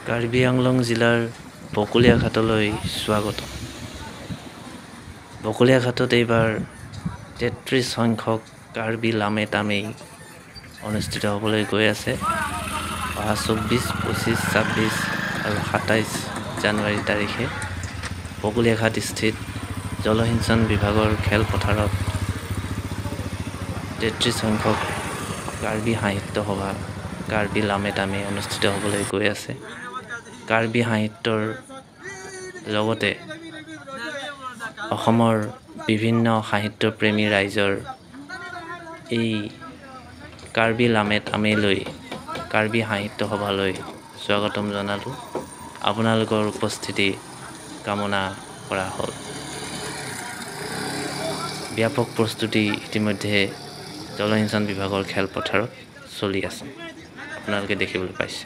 কাৰ্বি আংলং জিলাৰ বকলীয়াঘাটলৈ স্বাগতম। বকলীয়াঘাটত এইবাৰ ৩৩ সংখ্যক কাৰ্বি লামে তামেই অনুষ্ঠিত হ'বলৈ গৈ আছে। অহা ২৪, ২৫, ২৬ আৰু ২৭ জানুৱাৰী তাৰিখে বকলীয়াঘাট স্থিত জলসিঞ্চন বিভাগৰ খেলপথাৰত ৩৩ সংখ্যক কাৰ্বি সাহিত্য সভা কাৰ্বি লামে তামেই অনুষ্ঠিত হ'বলৈ গৈ আছে। কাৰ্বি সাহিত্যৰ লগতে অসমৰ বিভিন্ন সাহিত্যপ্ৰেমী ৰাইজৰ এই কাৰ্বি লামে তামেইলৈ কাৰ্বি সাহিত্য সভালৈ স্বাগতম জনালোঁ। আপোনালোকৰ উপস্থিতি কামনা কৰা হ'ল। ব্যাপক প্ৰস্তুতি ইতিমধ্যে জলসিঞ্চন বিভাগৰ খেলপথাৰত চলি আছে, আপোনালোকে দেখিবলৈ পাইছে।